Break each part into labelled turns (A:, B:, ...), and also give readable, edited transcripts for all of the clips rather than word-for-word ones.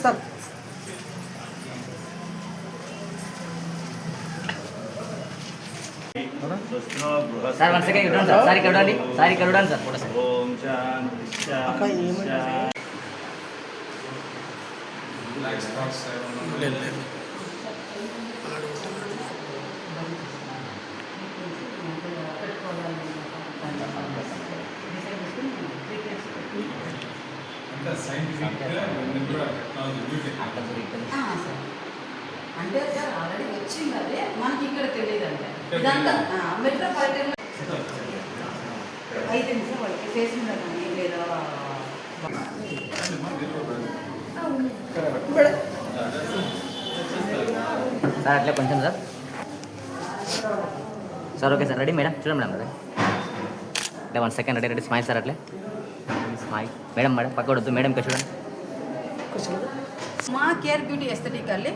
A: Sir
B: sir 1 second ఇవ్వండి sir. Sir ఇక్కడ ఉండండి. సార్ ఇక్కడ ఉండండి సార్.
C: ఓం శాంతి శాంతి
A: అంటే సార్ ఆల్రెడీ వచ్చింది అదే మనకి ఇక్కడ తెలియదు అంటే ఇదంతా మెట్రోపాలిటన్ 5 నిమిషాలు వాళ్ళకి ఫేస్ మీద కానీ లేదా
B: సార్ అట్లే కొంచెం sir. Sir okay sir. Ready madam చూడండి మేడం. రెడీ అంటే 1 second. Ready ready. Smile sir. అట్లే స్మైల్. మేడం మేడం పక్కడొద్దు మేడం ఇక్కడ చూడండి.
A: మా కేర్ బ్యూటీ ఎస్థెటికల్లీ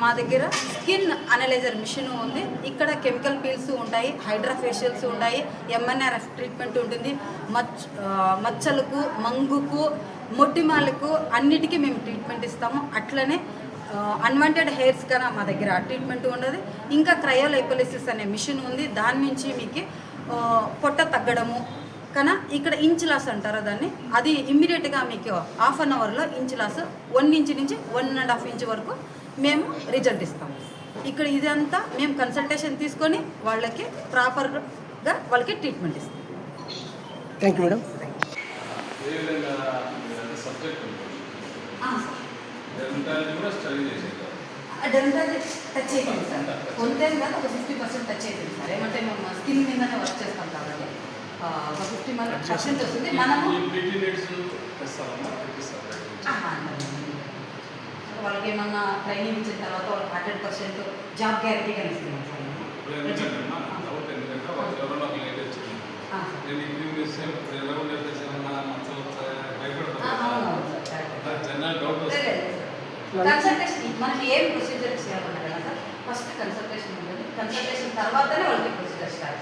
A: మా దగ్గర స్కిన్ అనలైజర్ మిషన్ ఉంది. ఇక్కడ కెమికల్ పీల్స్ ఉంటాయి, హైడ్రా ఫేషియల్స్ ఉంటాయి, ఎంఎన్ఆర్ఎఫ్ ట్రీట్మెంట్ ఉంటుంది. మచ్చలకు, మంగుకు, మొటిమాలకు అన్నిటికీ మేము ట్రీట్మెంట్ ఇస్తాము. అట్లనే అన్వాంటెడ్ హెయిర్స్ కన్నా మా దగ్గర ట్రీట్మెంట్ ఉండదు. ఇంకా క్రయోలైపోలిసిస్ అనే మిషన్ ఉంది. దాని నుంచి మీకు పొట్ట తగ్గడము కన్నా ఇక్కడ ఇంచ్ లాస్ అంటారా దాన్ని, అది ఇమ్మీడియట్గా మీకు హాఫ్ అన్ అవర్లో ఇంచ్ లాస్ 1 ఇంచ్ నుంచి 1.5 ఇంచ్ వరకు మేము రిజల్ట్ ఇస్తాము. ఇక్కడ ఇదంతా మేము కన్సల్టేషన్ తీసుకొని వాళ్ళకి ప్రాపర్గా వాళ్ళకి ట్రీట్మెంట్ ఇస్తాం.
D: Thank you madam.
A: Dental touch అవుతుంది సార్. కొంతేం కాదు, ఒక 50% టచ్ అవుతుంది సార్. ఏమంటే మేము స్కిన్ మీదనే వర్క్ చేస్తాం కాబట్టి ఒక 50% వస్తుంది. మనము వాళ్ళకి ఏమన్నా ట్రైనింగ్ ఇచ్చిన తర్వాత వాళ్ళకి 100% జాబ్ గ్యారెంటీ కానీ ఇస్తున్నాం సార్. కన్సల్టేషన్ మనకి ఏం ప్రొసీజర్ చేయాలన్నా కదా సార్, ఫస్ట్ కన్సల్టేషన్ ఉంటుంది. కన్సల్టేషన్ తర్వాతనే వాళ్ళకి ప్రొసీజర్ స్టార్ట్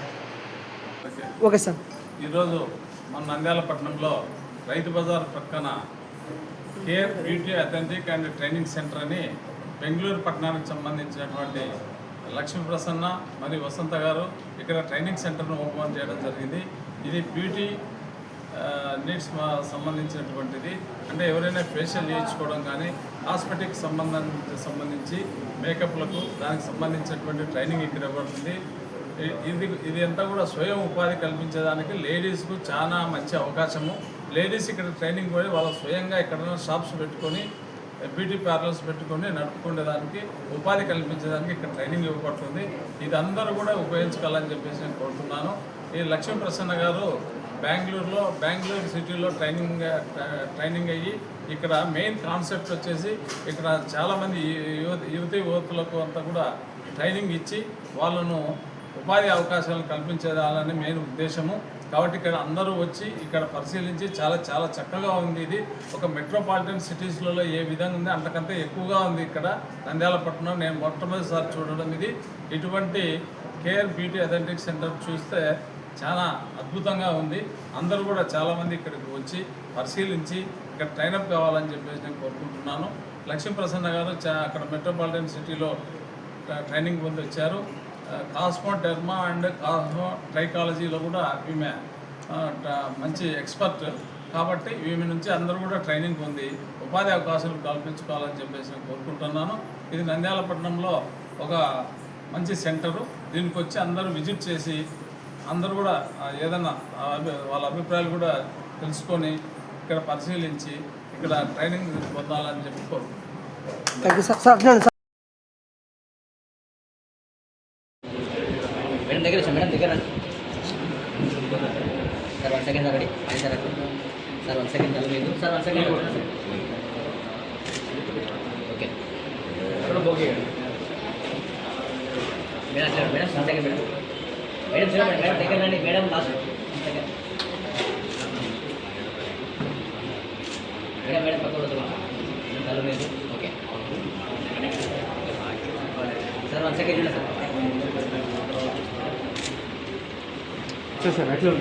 A: చేస్తాం.
D: Okay sir.
C: ఈరోజు మన నంద్యాల పట్టణంలో రైతు బజార్ పక్కన care beauty authentic and training centre అని బెంగళూరు పట్టణానికి సంబంధించినటువంటి లక్ష్మీ ప్రసన్న మరియు వసంత గారు ఇక్కడ ట్రైనింగ్ సెంటర్ను ఓపెన్ చేయడం జరిగింది. ఇది బ్యూటీ నీడ్స్ సంబంధించినటువంటిది. అంటే ఎవరైనా ఫేషియల్ చేయించుకోవడం కానీ హాస్పిటల్కి సంబంధించి మేకప్లకు దానికి సంబంధించినటువంటి ట్రైనింగ్ ఇక్కడ ఇవ్వబడుతుంది. ఇది అంతా కూడా స్వయం ఉపాధి కల్పించేదానికి లేడీస్కు చాలా మంచి అవకాశము. లేడీస్ ఇక్కడ ట్రైనింగ్ పోయి వాళ్ళ స్వయంగా ఎక్కడైనా షాప్స్ పెట్టుకొని బ్యూటీ పార్లర్స్ పెట్టుకొని నడుపుకునేదానికి ఉపాధి కల్పించేదానికి ఇక్కడ ట్రైనింగ్ ఇవ్వబడుతుంది. ఇది అందరూ కూడా ఉపయోగించుకోవాలని చెప్పేసి నేను కోరుతున్నాను. ఈ లక్ష్మీ ప్రసన్న గారు బెంగళూరు సిటీలో ట్రైనింగ్ అయ్యి ఇక్కడ మెయిన్ కాన్సెప్ట్ వచ్చేసి ఇక్కడ చాలామంది యువతులకు అంతా కూడా ట్రైనింగ్ ఇచ్చి వాళ్ళను ఉపాధి అవకాశాలను కల్పించేదాలని మెయిన్ ఉద్దేశము. కాబట్టి ఇక్కడ అందరూ వచ్చి ఇక్కడ పరిశీలించి చాలా చక్కగా ఉంది. ఇది ఒక మెట్రోపాలిటన్ సిటీస్లలో ఏ విధంగా ఉంది అంతకంటే ఎక్కువగా ఉంది ఇక్కడ నంద్యాల పట్టణం. నేను మొట్టమొదటిసారి చూడడం ఇది. ఇటువంటి కేర్ బ్యూటీ అథెంటిక్ సెంటర్ చూస్తే చాలా అద్భుతంగా ఉంది. అందరూ కూడా చాలామంది ఇక్కడికి వచ్చి పరిశీలించి ఇక్కడ ట్రైనప్ కావాలని చెప్పేసి నేను కోరుకుంటున్నాను. లక్ష్మీ ప్రసన్న గారు అక్కడ మెట్రోపాలిటన్ సిటీలో ట్రైనింగ్ పొంది వచ్చారు. కాస్మో డెర్మా అండ్ కాస్మో ట్రైకాలజీలో కూడా ఈమె మంచి ఎక్స్పర్ట్. కాబట్టి ఈమె నుంచి అందరూ కూడా ట్రైనింగ్ పొంది ఉపాధి అవకాశాలు కల్పించుకోవాలని చెప్పేసి నేను కోరుకుంటున్నాను. ఇది నంద్యాల పట్టణంలో ఒక మంచి సెంటరు. దీనికి వచ్చి అందరూ విజిట్ చేసి అందరూ కూడా ఏదన్నా వాళ్ళ అభిప్రాయాలు కూడా తెలుసుకొని ఇక్కడ పరిశీలించి ఇక్కడ ట్రైనింగ్ పొందాలని చెప్పి కోరుకుంటున్నాను.
D: Thank you sir.
B: మేడం దగ్గర మేడం దగ్గర sir 1 second ready sir. Sir 1 second లేదు sir. 1 second okay madam sir. Madam 1 second madam. Madam sir madam దగ్గర రండి మేడం. లాస్ట్ 1 సెకండ్ మేడం పక్క కళ్ళు లేదు. Okay sir 1 second sir.
D: Sir అట్లా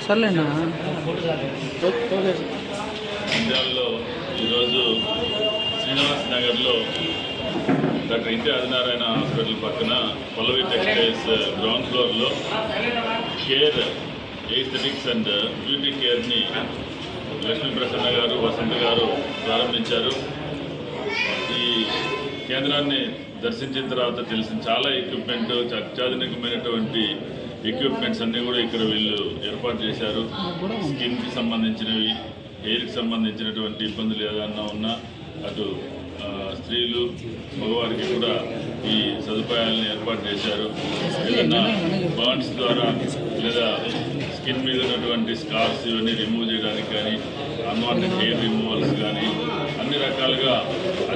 D: సర్లేనా.
E: నంద్యాలలో ఈరోజు శ్రీనివాస్ నగర్లో డాక్టర్ ఇంటి ఆదినారాయణ హాస్పిటల్ పక్కన పల్లవి టెక్స్టైల్స్ గ్రౌండ్ ఫ్లోర్లో కేర్ ఎస్థెటిక్స్ అండ్ బ్యూటీ కేర్ని లక్ష్మీ ప్రసన్న గారు వసంత గారు ప్రారంభించారు. ఈ కేంద్రాన్ని దర్శించిన తర్వాత తెలిసిన చాలా ఎక్విప్మెంట్, అత్యాధునికమైనటువంటి ఎక్విప్మెంట్స్ అన్నీ కూడా ఇక్కడ వీళ్ళు ఏర్పాటు చేశారు. స్కిన్కి సంబంధించినవి, హెయిర్కి సంబంధించినటువంటి ఇబ్బందులు ఏదన్నా ఉన్నా అటు స్త్రీలు మగవారికి కూడా ఈ సదుపాయాలను ఏర్పాటు చేశారు. ఏదైనా బర్న్స్ ద్వారా లేదా స్కిన్ మీద ఉన్నటువంటి స్కార్స్ ఇవన్నీ రిమూవ్ చేయడానికి కానీ, అన్వాంటెడ్ హెయిర్ రిమూవల్స్ కానీ అన్ని రకాలుగా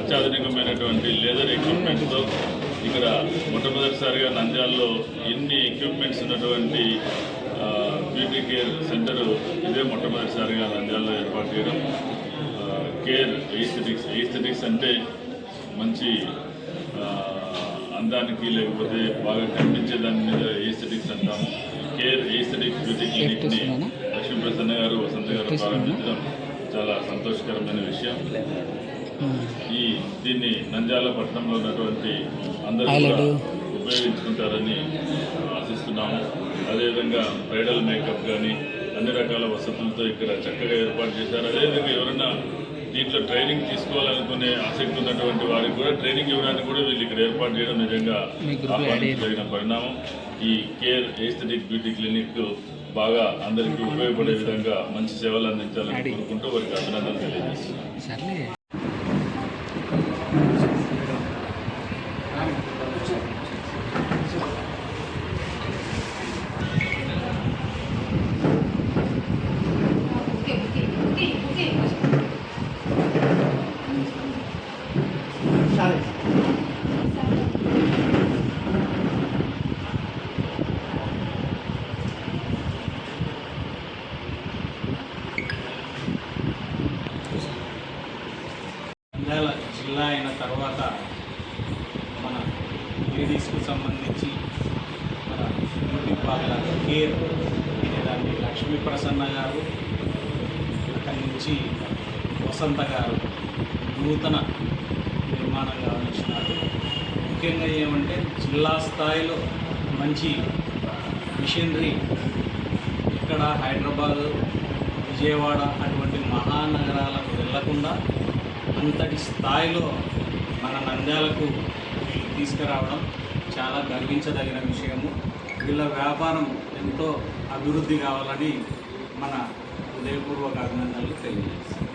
E: అత్యాధునికమైనటువంటి లేజర్ ఎక్విప్మెంట్తో ఇక్కడ మొట్టమొదటిసారిగా నంద్యాలలో ఇన్ని ఎక్విప్మెంట్స్ ఉన్నటువంటి బ్యూటీ కేర్ సెంటర్ ఇదే మొట్టమొదటిసారిగా నంద్యాలలో ఏర్పాటు చేయడం. కేర్ ఎస్థెటిక్స్ అంటే మంచి అందానికి లేకపోతే బాగా కనిపించే దాని మీద ఎస్థెటిక్స్ అంటాము. కేర్ ఎస్థెటిక్ బ్యూటీ క్లినిక్ని లక్ష్మీ ప్రసన్న గారు వసంత గారు ప్రారంభించడం చాలా సంతోషకరమైన విషయం. దీన్ని నంద్యాల పట్టణంలో ఉన్నటువంటి అందరూ కూడా ఉపయోగించుకుంటారని ఆశిస్తున్నాము. అదేవిధంగా బ్రైడల్ మేకప్ కానీ అన్ని రకాల వసతులతో ఇక్కడ చక్కగా ఏర్పాటు చేశారు. అదేవిధంగా ఎవరైనా దీంట్లో ట్రైనింగ్ తీసుకోవాలనుకునే ఆసక్తి ఉన్నటువంటి వారికి కూడా ట్రైనింగ్ ఇవ్వడానికి కూడా వీళ్ళు ఇక్కడ ఏర్పాటు చేయడం నిజంగా ఆహ్వానించదగిన పరిణామం. ఈ కేర్ ఎస్థెటిక్ బ్యూటీ క్లినిక్ బాగా అందరికీ ఉపయోగపడే విధంగా మంచి సేవలు అందించాలని కోరుకుంటూ వారికి అభినందనలు తెలియజేస్తున్నాను.
F: నంద్యాల జిల్లా అయిన తర్వాత మన లేడీస్కు సంబంధించి మన బ్యూటీ పార్లర్ కేర్ అనేదాన్ని లక్ష్మీ ప్రసన్న గారు, అక్కడి నుంచి వసంత గారు నూతన నిర్మాణం గమనించినారు. ముఖ్యంగా ఏమంటే జిల్లా స్థాయిలో మంచి మిషనరీ ఇక్కడ హైదరాబాదు, విజయవాడ అటువంటి మహానగరాలకు వెళ్లకుండా అంతటి స్థాయిలో మన నంద్యాలకు తీసుకురావడం చాలా గర్వించదగిన విషయము. వీళ్ళ వ్యాపారం ఎంతో అభివృద్ధి కావాలని మన హృదయపూర్వక అభినందనలు తెలియజేస్తాం.